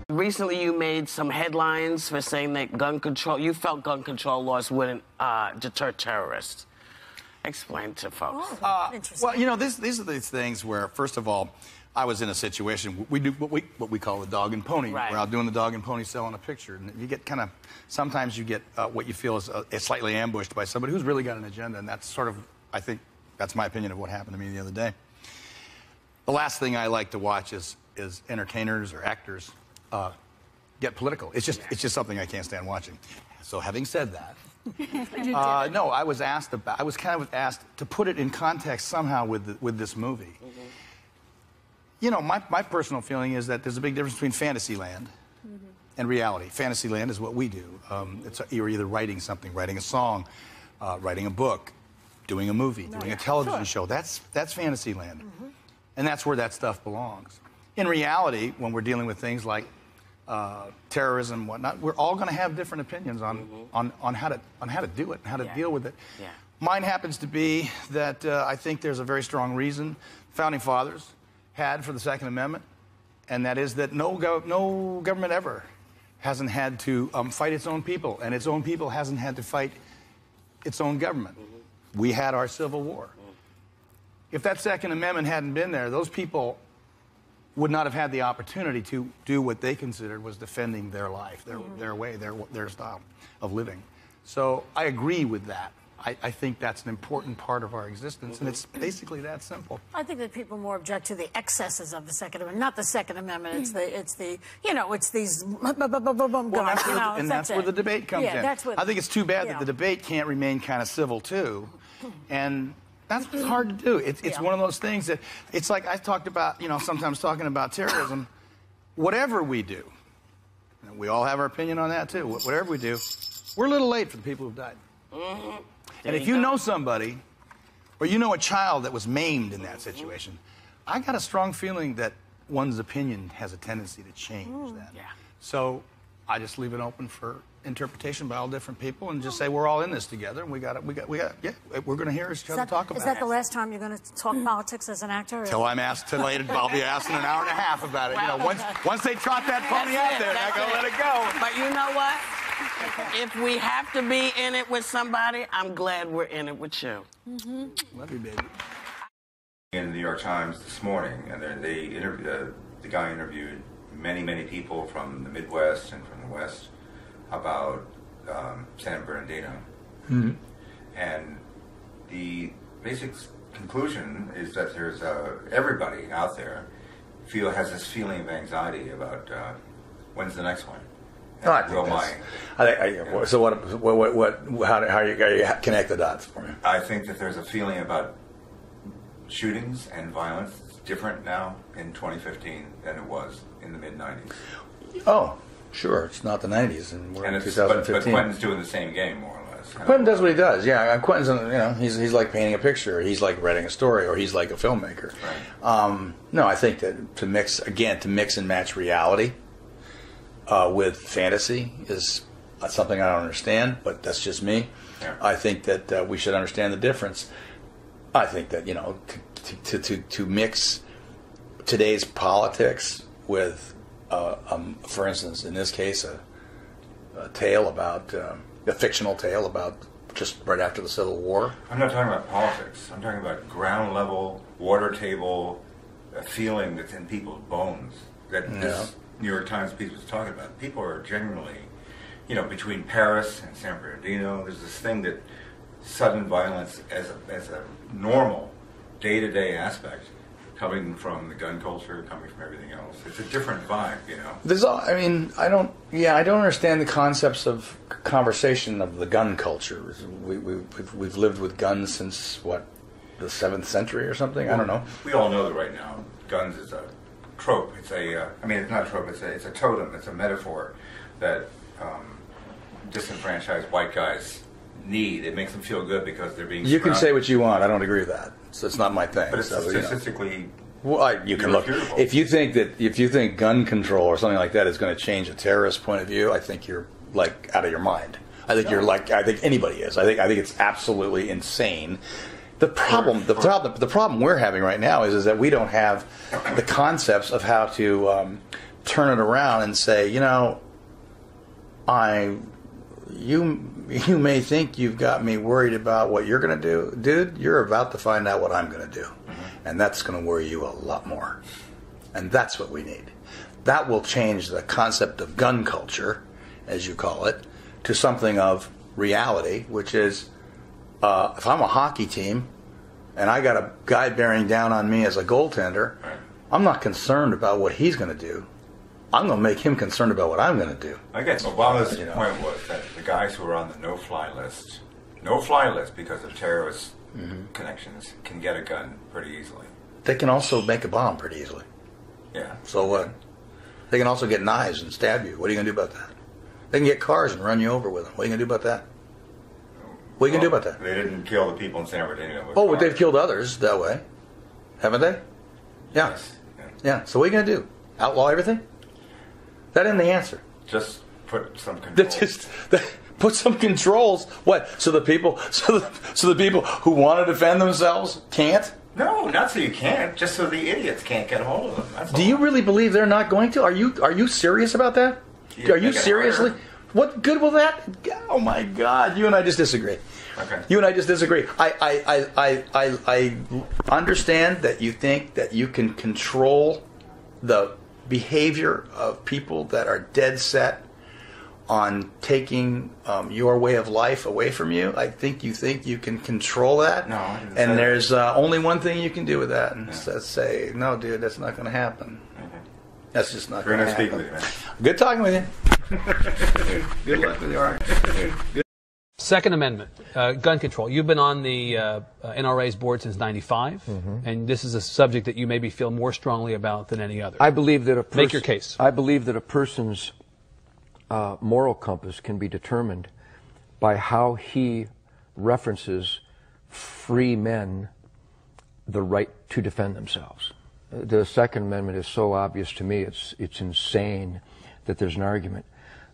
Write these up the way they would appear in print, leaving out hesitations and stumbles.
Recently, you made some headlines for saying that you felt gun control laws wouldn't deter terrorists. Explain to folks. Well, you know, these are these things where, first of all, I was in a situation, we do what we call the dog and pony. Right. We're out doing the dog and pony selling a picture. And you get kind of, sometimes you get what you feel is slightly ambushed by somebody who's really got an agenda. And that's sort of, I think, that's my opinion of what happened to me the other day. The last thing I like to watch is entertainers or actors get political. It's just something I can't stand watching. So having said that, no, I was kind of asked to put it in context somehow with this movie. Mm-hmm. You know, my personal feeling is that there's a big difference between Fantasyland and reality. Fantasyland is what we do. You're either writing something, writing a song, writing a book, doing a movie, doing a television show. That's Fantasyland. Mm-hmm. And that's where that stuff belongs. In reality, when we're dealing with things like terrorism and whatnot, we're all going to have different opinions on how to do it and how to deal with it. Yeah. Mine happens to be that I think there's a very strong reason Founding Fathers had for the Second Amendment, and that is that no government ever hasn't had to fight its own people, and its own people hasn't had to fight its own government. Mm-hmm. We had our Civil War. Mm-hmm. If that Second Amendment hadn't been there, those people would not have had the opportunity to do what they considered was defending their life, their way, their style of living. So I agree with that. I think that's an important part of our existence, and it's basically that simple. I think that people more object to the excesses of the Second Amendment, not the Second Amendment. It's these guns. And that's where the debate comes in. I think it's too bad that the debate can't remain kind of civil too, and that's hard to do. It's one of those things that it's like I talked about. You know, sometimes talking about terrorism. Whatever we do, we all have our opinion on that too. Whatever we do, we're a little late for the people who've died. Mm-hmm. And if you know somebody, or you know a child that was maimed in that situation, I got a strong feeling that one's opinion has a tendency to change that. Yeah. So I just leave it open for interpretation by all different people, and just say we're all in this together, and we're going to hear each other talk about it. Is that the last time you're going to talk politics as an actor? Until I'm asked to later, I'll be asked in an hour and a half about it. Wow. You know, once they trot that pony out there, I gotta let it go. But you know what? If we have to be in it with somebody, I'm glad we're in it with you. Mm-hmm. Love you, baby. In the New York Times this morning, and the guy interviewed many people from the Midwest and from the West about San Bernardino. Mm-hmm. And the basic conclusion is that there's everybody out there has this feeling of anxiety about when's the next one. No, I think so how do you connect the dots for me? I think that there's a feeling about shootings and violence. It's different now in 2015 than it was in the mid-90s. Oh, sure. It's not the 90s, and we're in 2015. But Quentin's doing the same game, more or less. Quentin does what he does. Yeah, Quentin's, he's like painting a picture, or he's like writing a story, or he's like a filmmaker. Right. No, I think that to mix and match reality with fantasy is something I don't understand, but that's just me. Yeah. I think that we should understand the difference. I think that, to mix today's politics with, for instance, in this case, a tale about, a fictional tale about just right after the Civil War. I'm not talking about politics. I'm talking about ground level, water table, a feeling that's in people's bones. That this New York Times piece was talking about. People are genuinely, between Paris and San Bernardino, there's this thing that sudden violence as a normal day-to-day aspect, coming from the gun culture, coming from everything else. It's a different vibe, I don't understand the concepts of conversation of the gun culture. We've lived with guns since, the 7th century or something? I don't know. We all know that right now, guns is a trope. It's it's not a trope, it's a totem, it's a metaphor that disenfranchised white guys need. It makes them feel good because they're being You can say what you want. I don't agree with that. So it's not my thing. But it's statistically you can look. If you think gun control or something like that is going to change a terrorist point of view, I think you're out of your mind. I think I think anybody is. I think it's absolutely insane. The problem we're having right now is that we don't have the concepts of how to turn it around and say, you know, you may think you've got me worried about what you're going to do. Dude, you're about to find out what I'm going to do. And that's going to worry you a lot more. And that's what we need. That will change the concept of gun culture, as you call it, to something of reality, which is if I'm a hockey team and I got a guy bearing down on me as a goaltender, I'm not concerned about what he's going to do. I'm going to make him concerned about what I'm going to do. I guess Obama's point was that the guys who are on the no-fly list because of terrorist connections, can get a gun pretty easily. They can also make a bomb pretty easily. Yeah. So what? They can also get knives and stab you. What are you going to do about that? They can get cars and run you over with them. What are you going to do about that? What are you going to do about that? They didn't kill the people in San Bernardino. Oh, but they've killed others that way. Haven't they? Yeah. Yes. Yeah. So what are you going to do? Outlaw everything? That isn't the answer. Just put some controls. Put some controls. What? So the people who want to defend themselves can't? No, not so you can't. Just so the idiots can't get a hold of them. That's Do you really believe they're not going to? Are you serious about that? Yeah, are you seriously? What good will that? Oh my God! You and I just disagree. Okay. You and I just disagree. I understand that you think that you can control the behavior of people that are dead set on taking your way of life away from you. I think you can control that. No. And there's only one thing you can do with that, and that's say, no, dude, that's not going to happen. Okay. That's just not going to happen. Speak with you, man. Good talking with you. Good luck with you. All right. Good. Second Amendment, gun control. You've been on the NRA's board since '95, and this is a subject that you maybe feel more strongly about than any other. I believe that make your case. I believe that a person's moral compass can be determined by how he references free men the right to defend themselves. The Second Amendment is so obvious to me; it's insane that there's an argument.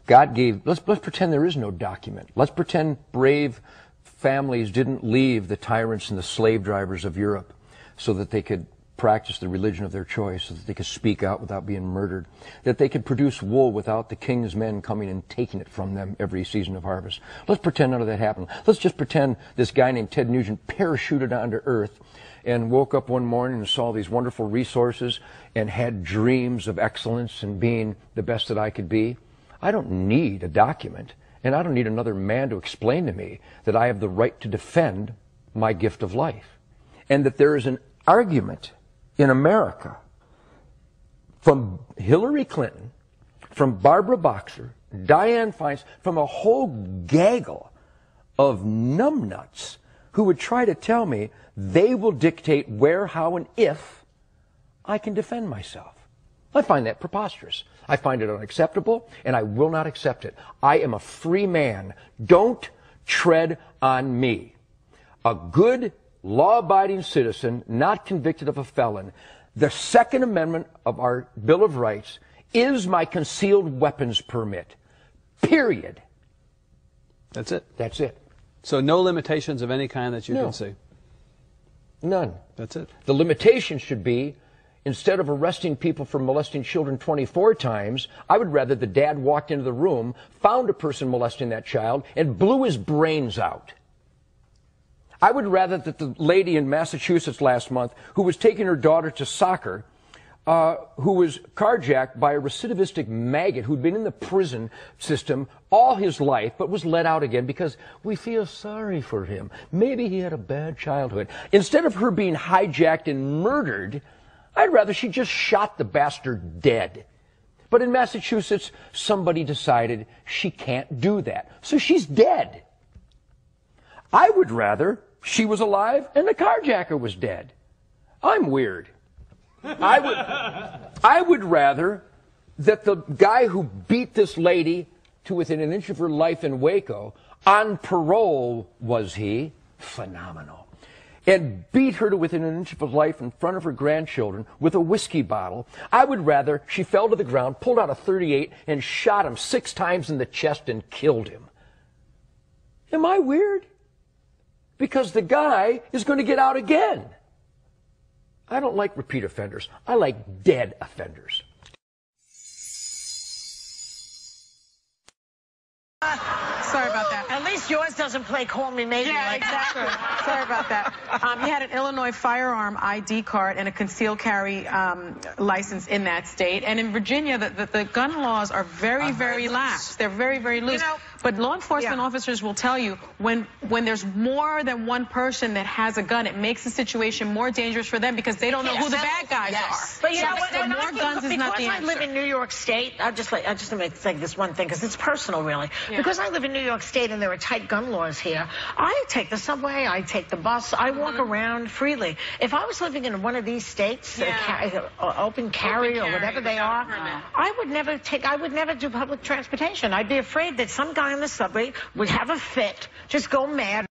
God gave, let's pretend there is no document. Let's pretend brave families didn't leave the tyrants and the slave drivers of Europe so that they could practice the religion of their choice, so that they could speak out without being murdered, that they could produce wool without the king's men coming and taking it from them every season of harvest. Let's pretend none of that happened. Let's just pretend this guy named Ted Nugent parachuted onto Earth and woke up one morning and saw these wonderful resources and had dreams of excellence and being the best that I could be. I don't need a document, and I don't need another man to explain to me that I have the right to defend my gift of life. And that there is an argument in America from Hillary Clinton, from Barbara Boxer, Dianne Feinstein, from a whole gaggle of numbnuts who would try to tell me they will dictate where, how, and if I can defend myself. I find that preposterous. I find it unacceptable, and I will not accept it. I am a free man. Don't tread on me. A good, law-abiding citizen, not convicted of a felon. The Second Amendment of our Bill of Rights is my concealed weapons permit. Period. That's it? That's it. So no limitations of any kind that you No. can see? None. That's it. The limitation should be, instead of arresting people for molesting children 24 times, I would rather the dad walked into the room, found a person molesting that child, and blew his brains out. I would rather that the lady in Massachusetts last month who was taking her daughter to soccer, who was carjacked by a recidivistic maggot who'd been in the prison system all his life but was let out again because we feel sorry for him. Maybe he had a bad childhood. Instead of her being hijacked and murdered, I'd rather she just shot the bastard dead. But in Massachusetts, somebody decided she can't do that. So she's dead. I would rather she was alive and the carjacker was dead. I'm weird. I would rather that the guy who beat this lady to within an inch of her life in Waco, on parole was he, phenomenal, and beat her to within an inch of her life in front of her grandchildren with a whiskey bottle. I would rather she fell to the ground, pulled out a .38, and shot him 6 times in the chest and killed him. Am I weird? Because the guy is going to get out again. I don't like repeat offenders. I like dead offenders. Sorry about that. At least yours doesn't play Call Me Maybe. Yeah, like exactly. Sorry about that. He had an Illinois firearm ID card and a concealed carry license in that state. And in Virginia, the gun laws are very, very lax. They're very, very loose. But law enforcement officers will tell you when there's more than one person that has a gun, it makes the situation more dangerous for them because they don't know who the bad guys are. But you know what? More guns is not the answer. Because I live in New York State, I just want to say this one thing because it's personal, really. Yeah. Because I live in New York State and there are tight gun laws here. I take the subway, I take the bus, I walk around freely. If I was living in one of these states, open carry or whatever they are, I would never do public transportation. I'd be afraid that some guy in the subway would have a fit, just go mad,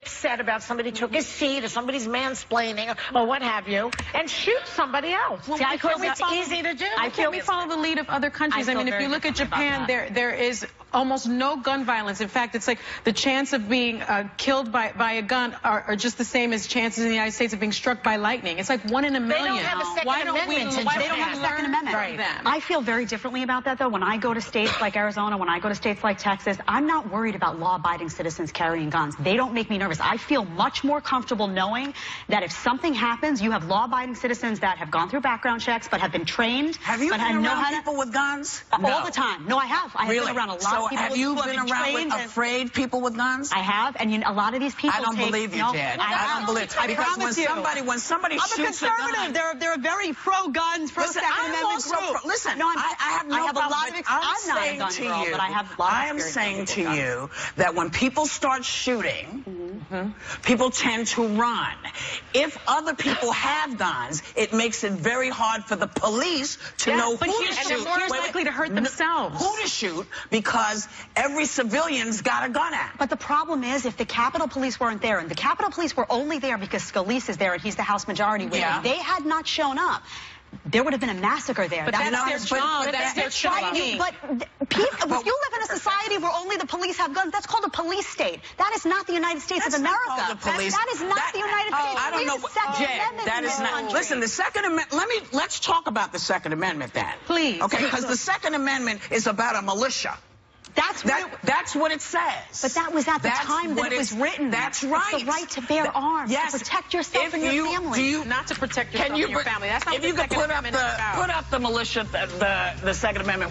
upset about somebody took his seat or somebody's mansplaining or what have you, and shoot somebody else. Well, because it's easy to do. I feel we follow the lead of other countries. I mean, if you look at Japan, there is almost no gun violence. In fact, it's like the chance of being killed by a gun are just the same as chances in the United States of being struck by lightning. It's like 1 in a million. They don't have a Second Amendment. They don't have a Second Amendment. I feel very differently about that, though. When I go to states like Arizona, when I go to states like Texas, I'm not worried about law-abiding citizens carrying guns. They don't make me nervous. I feel much more comfortable knowing that if something happens, you have law-abiding citizens that have gone through background checks but have been trained. Have you been around people with guns? All the time. No, I have. I have been around a lot of people. Have you been around with afraid people with guns? I have, and a lot of these people. I don't believe you, Jan. I don't believe. I because when somebody shoots a gun, I'm a conservative. They're a very pro-guns, pro-Second Amendment group. Listen, no, I have no problem. I'm not a gun girl, but I have a lot of I am saying to you that when people start shooting, people tend to run. If other people have guns, it makes it very hard for the police to know who to shoot. And they're more likely to hurt themselves. Who to shoot, because every civilian's got a gun at. But the problem is, if the Capitol Police weren't there, and the Capitol Police were only there because Scalise is there and he's the House Majority Whip, if they had not shown up, there would have been a massacre there. But that's their job. That's their training. But if you live in a society where only the police have guns, that's called a police state. That is not the United States of America. That is not the United States. I don't know. That is not. Listen, the Second Amendment. Let's talk about the Second Amendment then. Please. Okay, because the Second Amendment is about a militia. That's what it says. But that was at the time that it was written. That's right. It's the right to bear arms, to protect yourself and your family. Not to protect yourself and your family. That's not what the Second Amendment is about. Put up the militia, the Second Amendment.